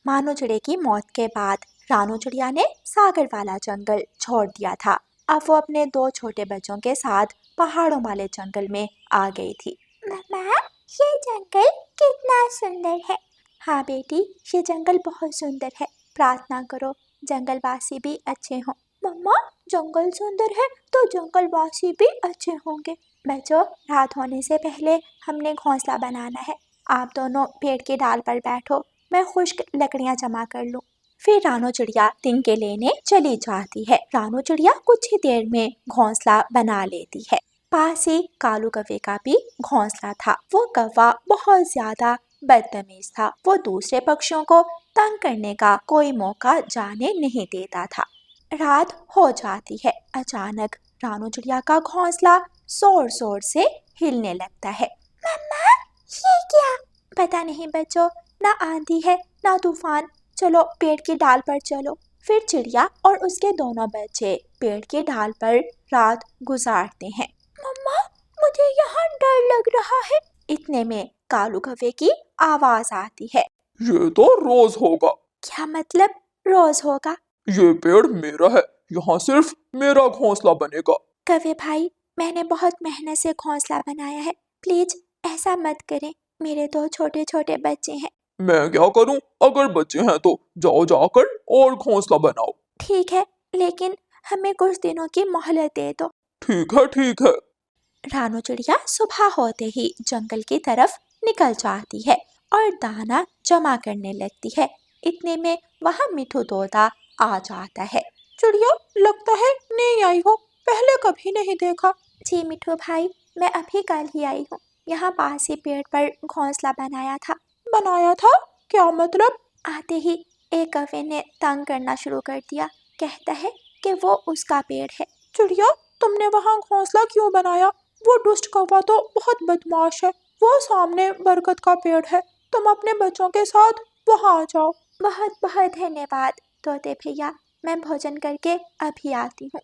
मानो चिड़े की मौत के बाद रानू चिड़िया ने सागर वाला जंगल छोड़ दिया था। अब वो अपने दो छोटे बच्चों के साथ पहाड़ों वाले जंगल में आ गई थी। मम्मा, ये जंगल कितना सुंदर है। हाँ बेटी, ये जंगल बहुत सुंदर है। प्रार्थना करो जंगलवासी भी अच्छे हों। मम्मा, जंगल सुंदर है तो जंगलवासी भी अच्छे होंगे। बच्चों, रात होने से पहले हमने घोंसला बनाना है। आप दोनों पेड़ की डाल पर बैठो, मैं खुश्क लकड़ियां जमा कर लूं। फिर रानू चिड़िया तिनके लेने चली जाती है। रानू चिड़िया कुछ ही देर में घोंसला बना लेती है। पास ही कालू कौवे का भी घोंसला था। वो कौवा बहुत ज्यादा बदतमीज था। वो दूसरे पक्षियों को तंग करने का कोई मौका जाने नहीं देता था। रात हो जाती है। अचानक रानू चिड़िया का घोंसला जोर जोर से हिलने लगता है। मम्मा, ये क्या? पता नहीं बच्चों, ना आंधी है ना तूफान। चलो पेड़ की डाल पर चलो। फिर चिड़िया और उसके दोनों बच्चे पेड़ की डाल पर रात गुजारते हैं। मम्मा, मुझे यहाँ डर लग रहा है। इतने में कालू कौवे की आवाज आती है। ये तो रोज होगा। क्या मतलब रोज होगा? ये पेड़ मेरा है, यहाँ सिर्फ मेरा घोंसला बनेगा। कौवे भाई, मैंने बहुत मेहनत से घोंसला बनाया है, प्लीज ऐसा मत करें। मेरे दो छोटे छोटे बच्चे हैं। मैं क्या करूं? अगर बच्चे हैं तो जाओ जाकर और घोंसला बनाओ। ठीक है, लेकिन हमें कुछ दिनों की मोहलत दे दो। ठीक है ठीक है। रानू चिड़िया सुबह होते ही जंगल की तरफ निकल जाती है और दाना जमा करने लगती है। इतने में वहाँ मिठू तोता आ जाता है। चिड़िया, लगता है नहीं आई हो, पहले कभी नहीं देखा। जी मिठू भाई, मैं अभी कल ही आई हूँ। यहाँ पास ही पेड़ पर घोंसला बनाया था। बनाया था? क्या मतलब? आते ही एक कौवे ने तंग करना शुरू कर दिया। कहता है कि वो उसका पेड़ है। चिड़िया, तुमने वहाँ घोंसला क्यों बनाया? वो दुष्ट कौवा तो बहुत बदमाश है। वो सामने बरगद का पेड़ है। तुम अपने बच्चों के साथ वहाँ आ जाओ। बहुत बहुत धन्यवाद तोते भैया, मैं भोजन करके अभी आती हूँ।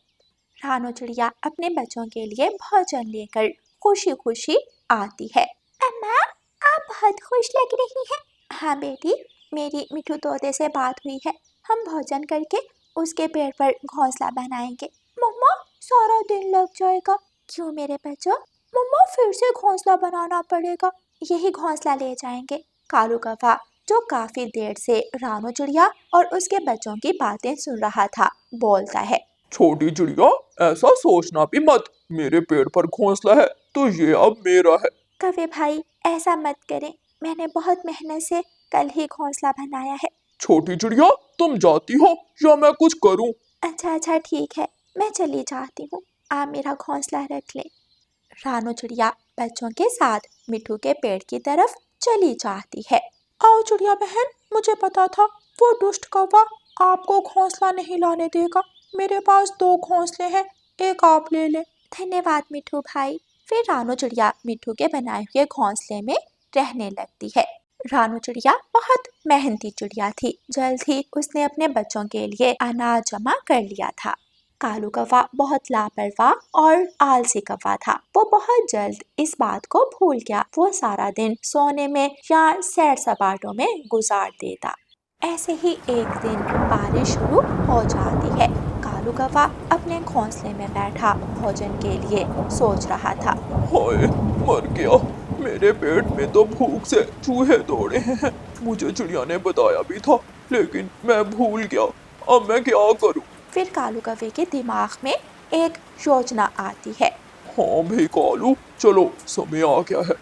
रानू चिड़िया अपने बच्चों के लिए भोजन लेकर खुशी खुशी आती है। अम्मा, आप बहुत खुश लग रही हैं। हाँ बेटी, मेरी मिठू तोते से बात हुई है। हम भोजन करके उसके पेड़ पर घोंसला बनाएंगे। मम्मा, सारा दिन लग जाएगा। क्यों मेरे बच्चों? मम्मा, फिर से घोंसला बनाना पड़ेगा। यही घोंसला ले जाएंगे। कालू कौवा, जो काफी देर से रानू चिड़िया और उसके बच्चों की बातें सुन रहा था, बोलता है। छोटी चिड़िया, ऐसा सोचना भी मत। मेरे पेड़ पर घोंसला है तो ये अब मेरा है। कौवे भाई, ऐसा मत करें। मैंने बहुत मेहनत से कल ही घोंसला बनाया है। छोटी चिड़िया, तुम जाती हो या मैं कुछ करूं? अच्छा ठीक है, मैं चली जाती हूँ। आप मेरा घोंसला रख लें। रानू चिड़िया बच्चों के साथ मिठू के पेड़ की तरफ चली जाती है। आओ चिड़िया बहन, मुझे पता था वो दुष्ट कौवा आपको घोंसला नहीं लाने देगा। मेरे पास दो घोंसले हैं, एक आप ले लें। धन्यवाद मिठू भाई। फिर रानू चिड़िया मिठू के बनाए हुए घोंसले में रहने लगती है। रानू चिड़िया बहुत मेहनती चिड़िया थी। जल्द ही उसने अपने बच्चों के लिए अनाज जमा कर लिया था। कालू कौवा बहुत लापरवाह और आलसी कौवा था। वो बहुत जल्द इस बात को भूल गया। वो सारा दिन सोने में या सैर सपाटों में गुजार देता। ऐसे ही एक दिन बारिश शुरू हो जाती है। कालू कौवा अपने घोंसले में बैठा भोजन के लिए सोच रहा था। हाय, मर गया। मेरे पेट में तो भूख से चूहे दौड़े हैं। मुझे चिड़िया ने बताया भी था, लेकिन मैं भूल गया। अब मैं क्या करूं? फिर कालू कौवे के दिमाग में एक योजना आती है। हाँ भाई कालू, चलो समय आ गया है।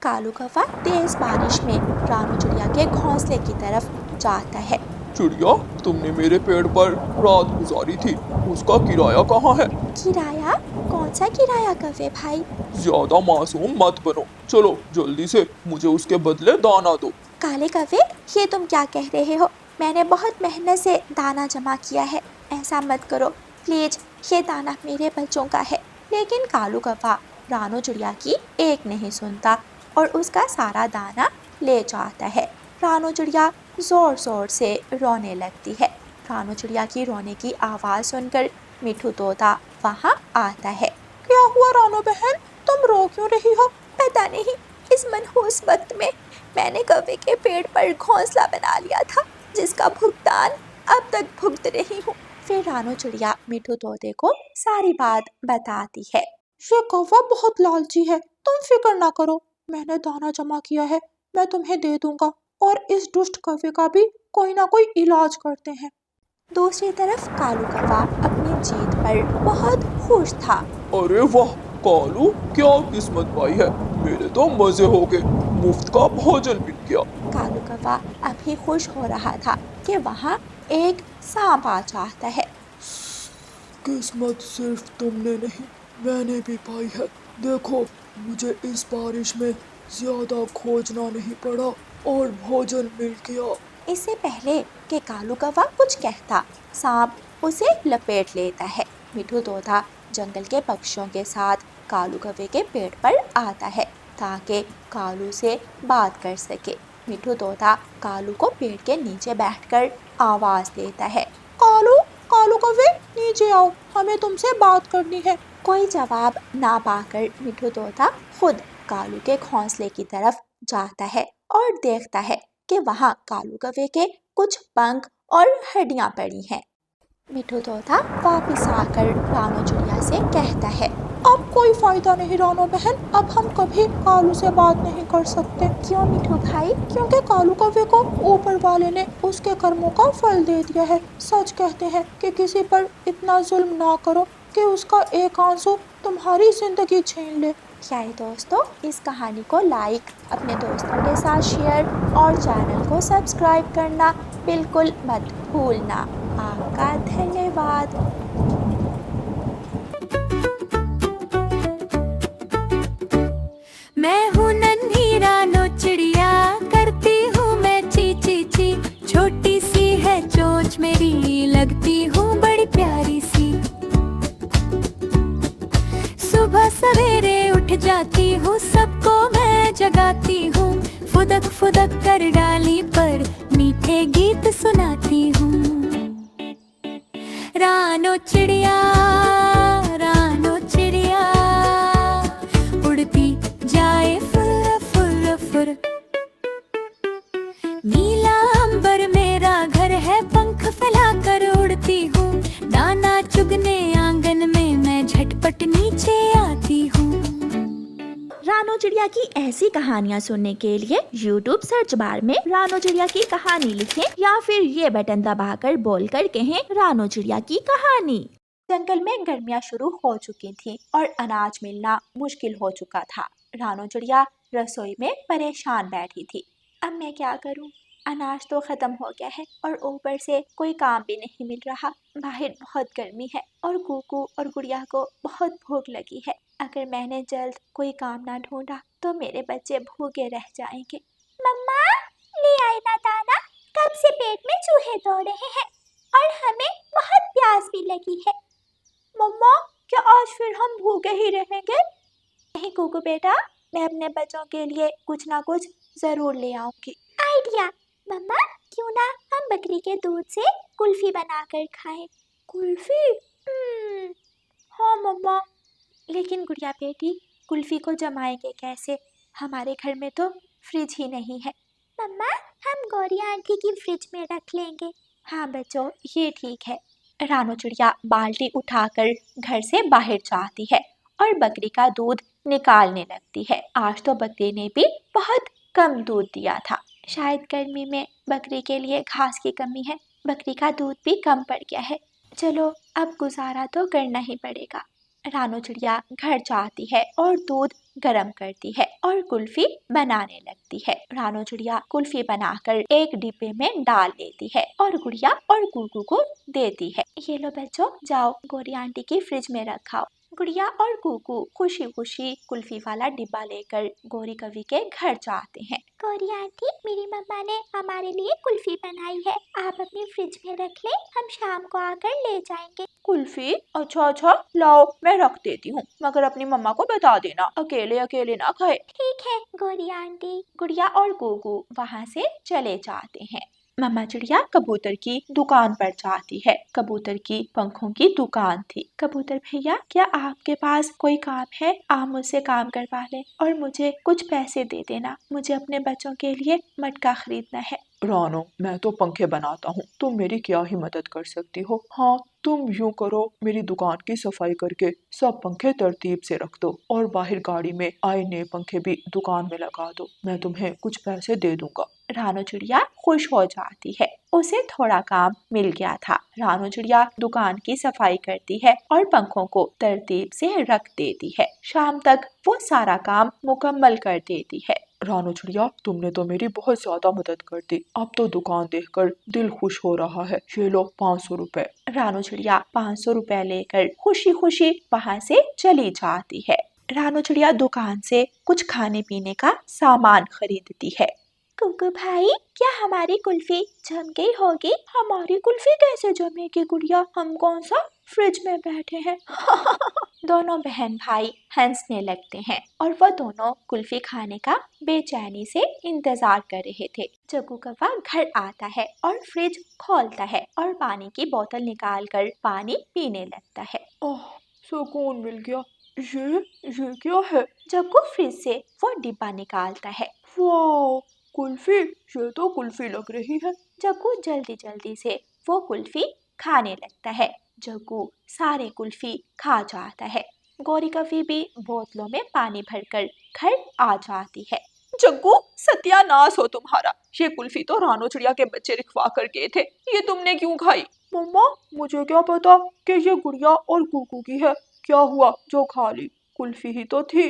कालू कौवा तेज बारिश में रानू चिड़िया के घोंसले की तरफ जाता है। चिड़िया, तुमने मेरे पेड़ पर रात गुजारी थी, उसका किराया कहाँ है? किराया? कौन सा किराया कौवे भाई? ज्यादा मासूम मत बनो, चलो जल्दी से मुझे उसके बदले दाना दो। काले कौवे, ये तुम क्या कह रहे हो? मैंने बहुत मेहनत से दाना जमा किया है, ऐसा मत करो प्लीज। ये दाना मेरे बच्चों का है। लेकिन कालू कौवा रानू चिड़िया की एक नहीं सुनता और उसका सारा दाना ले जाता है। रानू चिड़िया जोर जोर से रोने लगती है। रानू चिड़िया की रोने की आवाज़ सुनकर मिठू तोता वहाँ आता है। क्या हुआ रानू बहन, तुम रो क्यों रही हो? पता नहीं, इस मनहूस वक्त में मैंने कौवे के पेड़ पर घोंसला बना लिया था जिसका भुगतान अब तक भुगत रही हूँ। फिर रानो चिड़िया मिठू तोते को सारी बात बताती है। ये कौवा बहुत लालची है, तुम फिक्र ना करो, मैंने दाना जमा किया है, मैं तुम्हें दे दूंगा और इस दुष्ट कौवे का भी कोई ना कोई इलाज करते हैं। दूसरी तरफ कालू कौवा अपनी जीत पर बहुत खुश था। अरे वाह कालू, क्या किस्मत पाई है, मेरे तो मजे हो गए, मुफ्त का भोजन मिल गया। कालू कौवा अभी खुश हो रहा था कि वहाँ एक सांप आ जाता है। किस्मत सिर्फ तुमने नहीं, मैंने भी पाई है। देखो, मुझे इस बारिश में ज्यादा खोजना नहीं पड़ा और भोजन मिल गया। इससे पहले कि कालू कौवा कुछ कहता, सांप उसे लपेट लेता है। मिठू तोता जंगल के पक्षियों के साथ कालू कौवे के पेड़ पर आता है ताकि कालू से बात कर सके। मिठू तोता कालू को पेड़ के नीचे बैठकर आवाज देता है, कालू, कालू कौवे, नीचे आओ, हमें तुमसे बात करनी है। कोई जवाब ना पाकर मिठू तोता खुद कालू के घोंसले की तरफ जाता है और देखता है कि वहाँ कालू कौवे के कुछ पंख और हड्डियाँ पड़ी हैं। मिठू तोता वापस आकर रानो चिड़िया से कहता है, अब कोई फायदा नहीं रानो बहन, अब हम कभी कालू से बात नहीं कर सकते। क्यों मिठू भाई? क्योंकि कालू कौवे को ऊपर वाले ने उसके कर्मों का फल दे दिया है। सच कहते हैं कि किसी पर इतना जुल्म ना करो कि उसका एक आंसू तुम्हारी जिंदगी छीन ले। क्या है दोस्तों, इस कहानी को लाइक, अपने दोस्तों के साथ शेयर और चैनल को सब्सक्राइब करना बिल्कुल मत भूलना। आपका धन्यवाद। मैं हूँ नन्ही रानो चिड़िया, करती हूँ मैं ची ची ची। छोटी सी है चोंच मेरी, लगती हूँ बड़ी प्यारी सी। सुबह सवेरे उठ जाती हूँ, सबको मैं जगाती हूँ। फुदक फुदक कर डाली पर मीठे गीत सुनाती हूँ। रानो चिड़िया, रानो चिड़िया, उड़ती जाए फुर फुर फुर। नीला अंबर मेरा घर है, पंख फैलाकर उड़ती हूँ। दाना चुगने आंगन में मैं झटपट नीचे आती हूँ। रानो चिड़िया की ऐसी कहानियाँ सुनने के लिए YouTube सर्च बार में रानो चिड़िया की कहानी लिखें या फिर ये बटन दबाकर बोलकर कहें रानो चिड़िया की कहानी। जंगल में गर्मियाँ शुरू हो चुकी थी और अनाज मिलना मुश्किल हो चुका था। रानो चिड़िया रसोई में परेशान बैठी थी। अब मैं क्या करूं? अनाज तो खत्म हो गया है और ऊपर से कोई काम भी नहीं मिल रहा। बाहर बहुत गर्मी है और कुकू और गुड़िया को बहुत भूख लगी है। अगर मैंने जल्द कोई काम ना ढूंढा तो मेरे बच्चे भूखे रह जाएंगे। मम्मा, ले आए ना दाना, कब से पेट में चूहे दौड़ रहे हैं और हमें बहुत प्यास भी लगी है। मम्मा, क्या आज फिर हम भूखे ही रहेंगे? नहीं कुकू बेटा, मैं अपने बच्चों के लिए कुछ ना कुछ जरूर ले आऊंगी। आइडिया मम्मा, क्यों ना हम बकरी के दूध से कुल्फी बनाकर खाएं। कुल्फी? हाँ मम्मा। लेकिन गुड़िया बेटी, कुल्फी को जमाएंगे कैसे? हमारे घर में तो फ्रिज ही नहीं है। मम्मा, हम गौरी आंटी की फ्रिज में रख लेंगे। हाँ बच्चों, ये ठीक है। रानो चिड़िया बाल्टी उठाकर घर से बाहर जाती है और बकरी का दूध निकालने लगती है। आज तो बकरी ने भी बहुत कम दूध दिया था। शायद गर्मी में बकरी के लिए घास की कमी है। बकरी का दूध भी कम पड़ गया है। चलो, अब गुजारा तो करना ही पड़ेगा। रानो चिड़िया घर जाती है और दूध गरम करती है और कुल्फी बनाने लगती है। रानो चिड़िया कुल्फी बनाकर एक डिब्बे में डाल लेती है और गुड़िया और कुकू को देती है। ये लो बच्चों, जाओ गौरी आंटी की फ्रिज में रखाओ। गुड़िया और कुकू खुशी खुशी कुल्फी वाला डिब्बा लेकर गौरी कवि के घर जाते हैं। गौरी आंटी, मेरी मम्मा ने हमारे लिए कुल्फी बनाई है, आप अपनी फ्रिज में रख लें, हम शाम को आकर ले जाएंगे। कुल्फी? अच्छा, लाओ मैं रख देती हूँ, मगर अपनी मम्मा को बता देना, अकेले अकेले ना खाए। ठीक है गौरी आंटी। गुड़िया और कुकू वहाँ से चले जाते हैं। मम्मा चिड़िया कबूतर की दुकान पर जाती है। कबूतर की पंखों की दुकान थी। कबूतर भैया, क्या आपके पास कोई काम है? आप मुझसे काम करवा लें और मुझे कुछ पैसे दे देना। मुझे अपने बच्चों के लिए मटका खरीदना है। रानो, मैं तो पंखे बनाता हूँ, तुम मेरी क्या ही मदद कर सकती हो? हाँ, तुम यूं करो, मेरी दुकान की सफाई करके सब पंखे तरतीब से रख दो और बाहर गाड़ी में आए नए पंखे भी दुकान में लगा दो। मैं तुम्हें कुछ पैसे दे दूंगा। रानो चिड़िया खुश हो जाती है। उसे थोड़ा काम मिल गया था। रानो चिड़िया दुकान की सफाई करती है और पंखों को तरतीब से रख देती है। शाम तक वो सारा काम मुकम्मल कर देती है। रानो चिड़िया, तुमने तो मेरी बहुत ज्यादा मदद कर दी। अब तो दुकान देखकर दिल खुश हो रहा है। ये लो 500 रुपए। रानो चिड़िया 500 रुपए लेकर खुशी खुशी वहाँ से चली जाती है। रानो चिड़िया दुकान से कुछ खाने पीने का सामान खरीदती है। कुकू भाई, क्या हमारी कुल्फी जम गई होगी? हमारी कुल्फी कैसे जमेगी गुड़िया? हम कौन सा फ्रिज में बैठे हैं? दोनों बहन भाई हंसने लगते हैं और वह दोनों कुल्फी खाने का बेचैनी से इंतजार कर रहे थे। जग्गू कौवा घर आता है और फ्रिज खोलता है और पानी की बोतल निकालकर पानी पीने लगता है। ओह, सुकून मिल गया। ये क्या है? जग्गू फ्रिज से वो डिब्बा निकालता है। वाह, कुल्फी! ये तो कुल्फी लग रही है। जग्गू जल्दी जल्दी से वो कुल्फी खाने लगता है। जग्गू सारे कुल्फी खा जाता है। गौरी कभी भी बोतलों में पानी भरकर घर आ जाती है। जग्गू, सत्यानाश हो तुम्हारा। ये कुल्फी तो रानो चिड़िया के बच्चे रिखवा कर गए थे। ये तुमने क्यों खाई? मम्मा, मुझे क्या पता कि ये गुड़िया और कुकू की है। क्या हुआ जो खा ली? कुल्फी ही तो थी।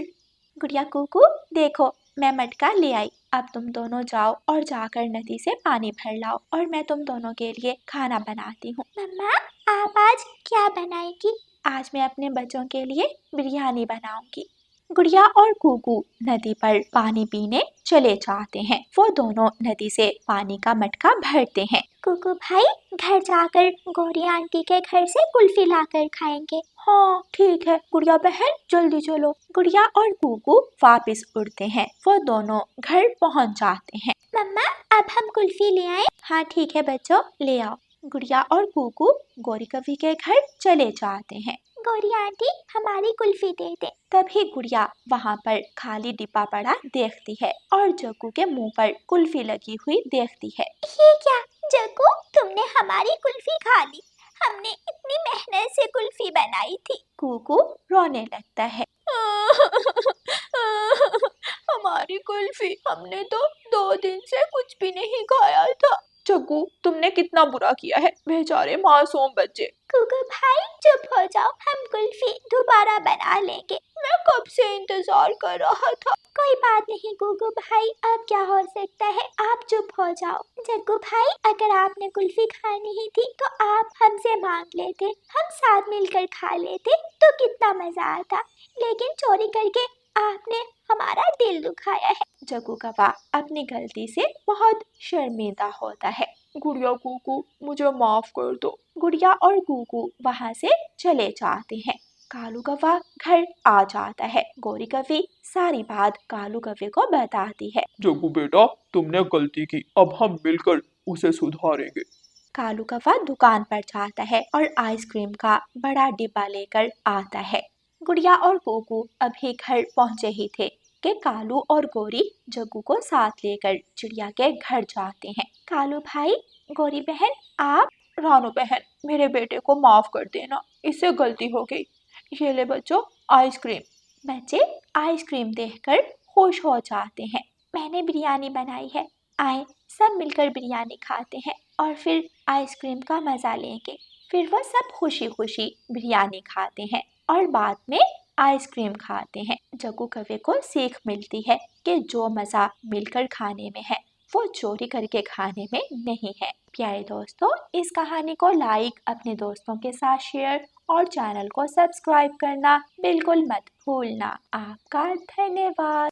गुड़िया कुकू, देखो मैं मटका ले आई। अब तुम दोनों जाओ और जाकर नदी से पानी भर लाओ और मैं तुम दोनों के लिए खाना बनाती हूँ। मम्मा, आप आज क्या बनाएगी? आज मैं अपने बच्चों के लिए बिरयानी बनाऊंगी। गुड़िया और कुकू नदी पर पानी पीने चले जाते हैं। वो दोनों नदी से पानी का मटका भरते हैं। कुकू भाई, घर जाकर गौरी आंटी के घर से कुल्फी लाकर खाएंगे। हाँ ठीक है गुड़िया बहन, जल्दी चलो। गुड़िया और कुकू वापस उड़ते हैं। वो दोनों घर पहुंच जाते हैं। मम्मा, अब हम कुल्फी ले आए? हाँ ठीक है बच्चों, ले आओ। गुड़िया और कुकू गौरी कवि के घर चले जाते हैं। गौरी आंटी, हमारी कुल्फी दे दे। तभी गुड़िया वहाँ पर खाली डिब्बा पड़ा देखती है और जग्गू के मुंह पर कुल्फी लगी हुई देखती है। ये क्या जग्गू, तुमने हमारी कुल्फी खा ली? हमने इतनी मेहनत से कुल्फी बनाई थी। कुकू रोने लगता है। हमारी कुल्फी, हमने तो 2 दिन से कुछ भी नहीं खाया था। जग्गू, तुमने कितना बुरा किया है, बेचारे मासूम बच्चे। कुकू भाई चुप हो जाओ, हम कुल्फी दोबारा बना लेंगे। मैं कब से इंतजार कर रहा था। कोई बात नहीं कुकू भाई, अब क्या हो सकता है, आप चुप हो जाओ। जग्गू भाई, अगर आपने कुल्फी खानी ही थी तो आप हमसे मांग लेते, हम साथ मिलकर खा लेते तो कितना मजा आता। लेकिन चोरी करके आपने हमारा दिल दुखाया है। जग्गू कौवा अपनी गलती से बहुत शर्मिंदा होता है। गुड़िया कुकू, मुझे माफ कर दो। गुड़िया और कुकू वहाँ से चले जाते हैं। कालू कौवा घर आ जाता है। गौरी कवि सारी बात कालू कौवे को बताती है। जग्गू बेटा, तुमने गलती की, अब हम मिलकर उसे सुधारेंगे। कालू कौवा दुकान पर जाता है और आइसक्रीम का बड़ा डिब्बा लेकर आता है। गुड़िया और कुकू अभी घर पहुँचे ही थे कि कालू और गौरी जग्गू को साथ लेकर चिड़िया के घर जाते हैं। कालू भाई, गौरी बहन, आप। रानो बहन, मेरे बेटे को माफ कर देना, इससे गलती हो गई। ये ले बच्चों, आइसक्रीम। बच्चे आइसक्रीम देखकर खुश हो जाते हैं। मैंने बिरयानी बनाई है, आए सब मिलकर बिरयानी खाते हैं और फिर आइसक्रीम का मज़ा लेंगे। फिर वह सब खुशी खुशी बिरयानी खाते हैं और बाद में आइसक्रीम खाते हैं। जग्गू कौवे को सीख मिलती है कि जो मज़ा मिलकर खाने में है वो चोरी करके खाने में नहीं है। प्यारे दोस्तों, इस कहानी को लाइक, अपने दोस्तों के साथ शेयर और चैनल को सब्सक्राइब करना बिल्कुल मत भूलना। आपका धन्यवाद।